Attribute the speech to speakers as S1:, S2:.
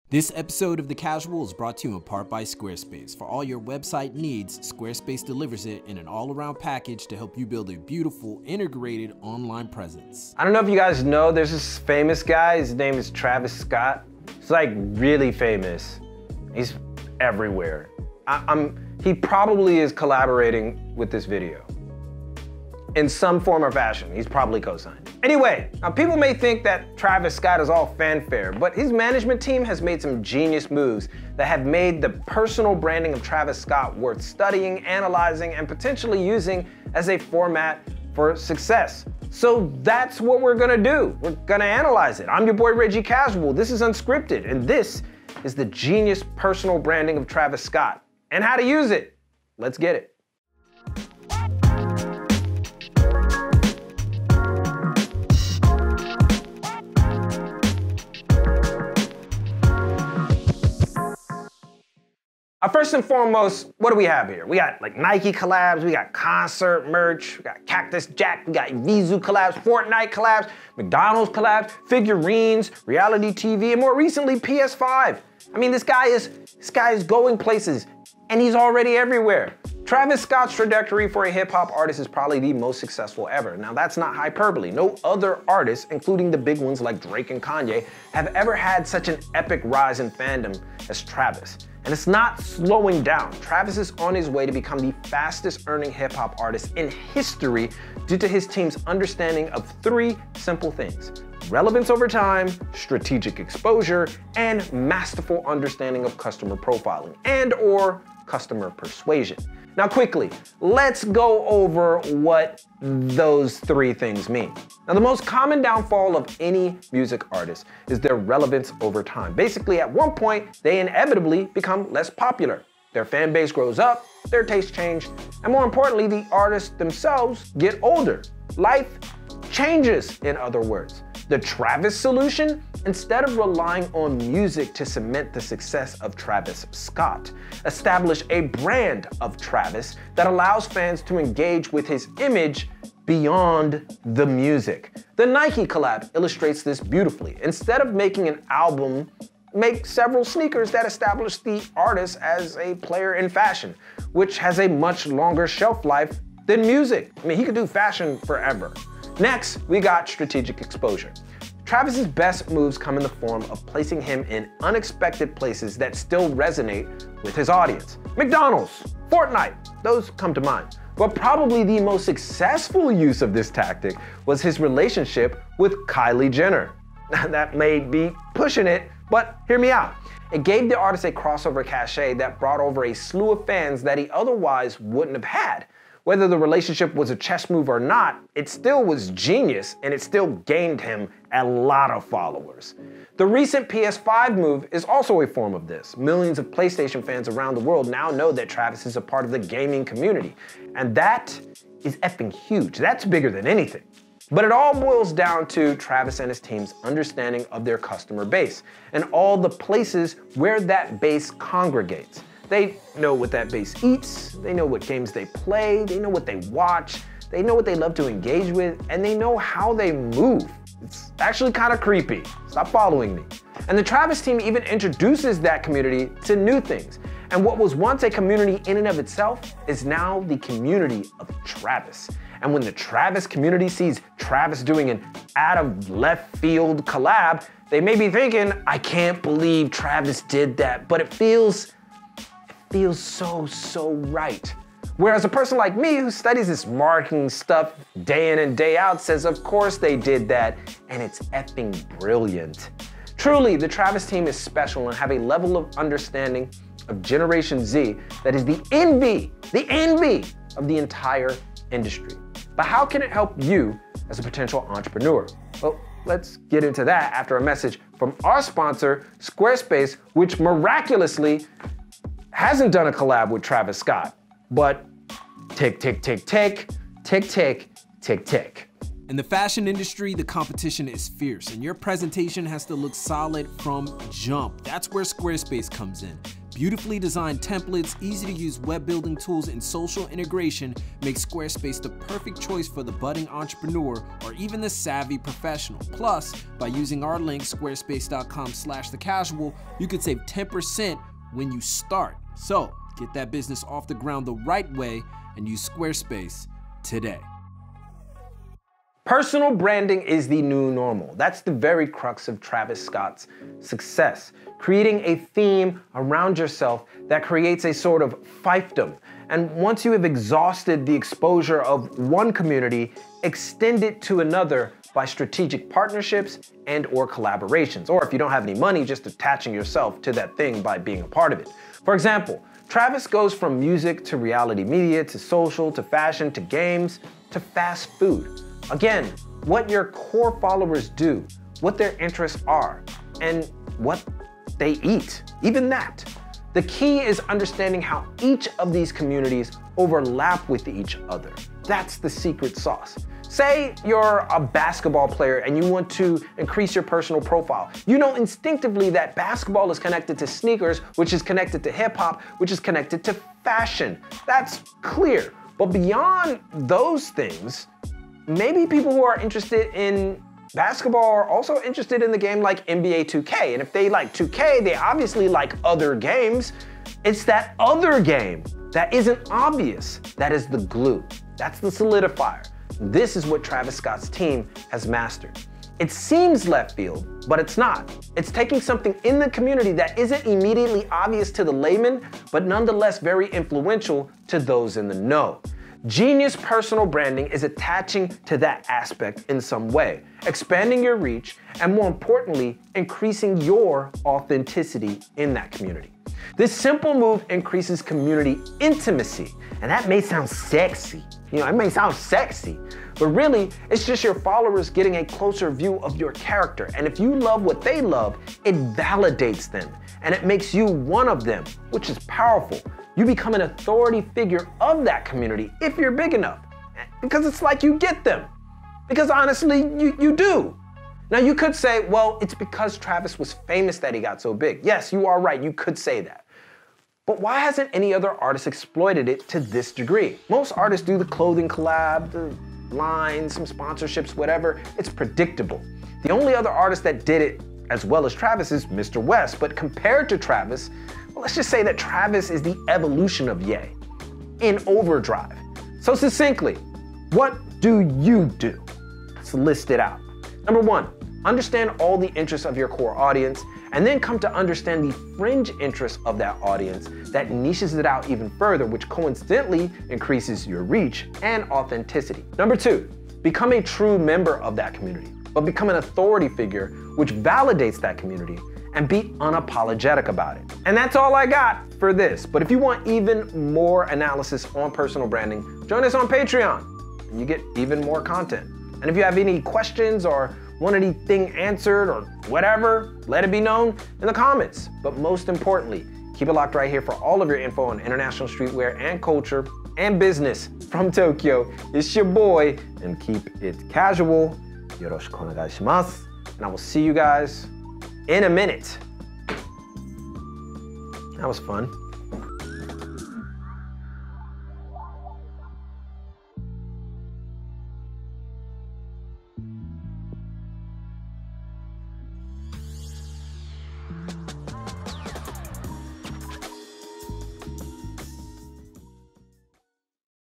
S1: This episode of The Casual is brought to you in part by Squarespace. For all your website needs, Squarespace delivers it in an all-around package to help you build a beautiful, integrated online presence.
S2: I don't know if you guys know, there's this famous guy, his name is Travis Scott. He's like really famous. He's everywhere. He probably is collaborating with this video. In some form or fashion, he's probably co-signed. Anyway, now people may think that Travis Scott is all fanfare, but his management team has made some genius moves that have made the personal branding of Travis Scott worth studying, analyzing, and potentially using as a format for success. So that's what we're gonna do. We're gonna analyze it. I'm your boy Reggie Casual. This is Unscripted, and this is the genius personal branding of Travis Scott and how to use it. Let's get it. First and foremost, what do we have here? We got like Nike collabs, we got concert merch, we got Cactus Jack, we got Vizu collabs, Fortnite collabs, McDonald's collabs, figurines, reality TV, and more recently PS5. I mean, this guy is going places, and he's already everywhere. Travis Scott's trajectory for a hip-hop artist is probably the most successful ever. Now, that's not hyperbole. No other artists, including the big ones like Drake and Kanye, have ever had such an epic rise in fandom as Travis. And it's not slowing down. Travis is on his way to become the fastest earning hip-hop artist in history due to his team's understanding of three simple things: relevance over time, strategic exposure, and masterful understanding of customer profiling and/or customer persuasion. Now quickly, let's go over what those three things mean. Now the most common downfall of any music artist is their relevance over time. Basically, at one point, they inevitably become less popular. Their fan base grows up, their tastes change, and more importantly, the artists themselves get older. Life changes, in other words. The Travis solution? Instead of relying on music to cement the success of Travis Scott, establish a brand of Travis that allows fans to engage with his image beyond the music. The Nike collab illustrates this beautifully. Instead of making an album, make several sneakers that establish the artist as a player in fashion, which has a much longer shelf life than music. I mean, he could do fashion forever. Next, we got strategic exposure. Travis's best moves come in the form of placing him in unexpected places that still resonate with his audience. McDonald's, Fortnite, those come to mind. But probably the most successful use of this tactic was his relationship with Kylie Jenner. That may be pushing it, but hear me out. It gave the artist a crossover cachet that brought over a slew of fans that he otherwise wouldn't have had. Whether the relationship was a chess move or not, it still was genius, and it still gained him a lot of followers. The recent PS5 move is also a form of this. Millions of PlayStation fans around the world now know that Travis is a part of the gaming community, and that is effing huge. That's bigger than anything. But it all boils down to Travis and his team's understanding of their customer base and all the places where that base congregates. They know what that base eats, they know what games they play, they know what they watch, they know what they love to engage with, and they know how they move. It's actually kind of creepy. Stop following me. And the Travis team even introduces that community to new things. And what was once a community in and of itself is now the community of Travis. And when the Travis community sees Travis doing an out of left field collab, they may be thinking, I can't believe Travis did that, but it feels so right. Whereas a person like me who studies this marketing stuff day in and day out says, of course they did that, and it's effing brilliant. Truly, the Travis team is special and have a level of understanding of Generation Z that is the envy of the entire industry. But how can it help you as a potential entrepreneur? Well, let's get into that after a message from our sponsor, Squarespace, which miraculously hasn't done a collab with Travis Scott, but tick, tick, tick, tick, tick, tick, tick, tick.
S1: In the fashion industry, the competition is fierce, and your presentation has to look solid from jump. That's where Squarespace comes in. Beautifully designed templates, easy to use web building tools, and social integration make Squarespace the perfect choice for the budding entrepreneur or even the savvy professional. Plus, by using our link, squarespace.com/thecasual, you could save 10% when you start. So, get that business off the ground the right way and use Squarespace today.
S2: Personal branding is the new normal. That's the very crux of Travis Scott's success. Creating a theme around yourself that creates a sort of fiefdom. And once you have exhausted the exposure of one community, extend it to another by strategic partnerships and or collaborations. Or if you don't have any money, just attaching yourself to that thing by being a part of it. For example, Travis goes from music to reality media to social to fashion to games to fast food. Again, what your core followers do, what their interests are, and what they eat, even that. The key is understanding how each of these communities overlap with each other. That's the secret sauce. Say you're a basketball player and you want to increase your personal profile. You know instinctively that basketball is connected to sneakers, which is connected to hip hop, which is connected to fashion. That's clear. But beyond those things, maybe people who are interested in basketball are also interested in the game like NBA 2K. And if they like 2K, they obviously like other games. It's that other game that isn't obvious that is the glue. That's the solidifier. This is what Travis Scott's team has mastered. It seems left field, but it's not. It's taking something in the community that isn't immediately obvious to the layman, but nonetheless very influential to those in the know. Genius personal branding is attaching to that aspect in some way, expanding your reach, and more importantly, increasing your authenticity in that community. This simple move increases community intimacy, and that may sound sexy. It may sound sexy, but really, it's just your followers getting a closer view of your character. And if you love what they love, it validates them, and it makes you one of them, which is powerful. You become an authority figure of that community if you're big enough, because it's like you get them. Because honestly, you do. Now you could say, well, it's because Travis was famous that he got so big. Yes, you are right, you could say that. But why hasn't any other artist exploited it to this degree? Most artists do the clothing collab, the lines, some sponsorships, whatever. It's predictable. The only other artist that did it as well as Travis is Mr. West, but compared to Travis, well, let's just say that Travis is the evolution of Ye in overdrive. So succinctly, what do you do? Let's list it out. Number one, understand all the interests of your core audience, and then come to understand the fringe interests of that audience that niches it out even further, which coincidentally increases your reach and authenticity. Number two, become a true member of that community, but become an authority figure which validates that community and be unapologetic about it. And that's all I got for this. But if you want even more analysis on personal branding, join us on Patreon and you get even more content. And if you have any questions or want anything answered or whatever, let it be known in the comments. But most importantly, keep it locked right here for all of your info on international streetwear and culture and business from Tokyo. It's your boy, and keep it casual. Yoroshiku onegai shimasu. And I will see you guys in a minute. That was fun.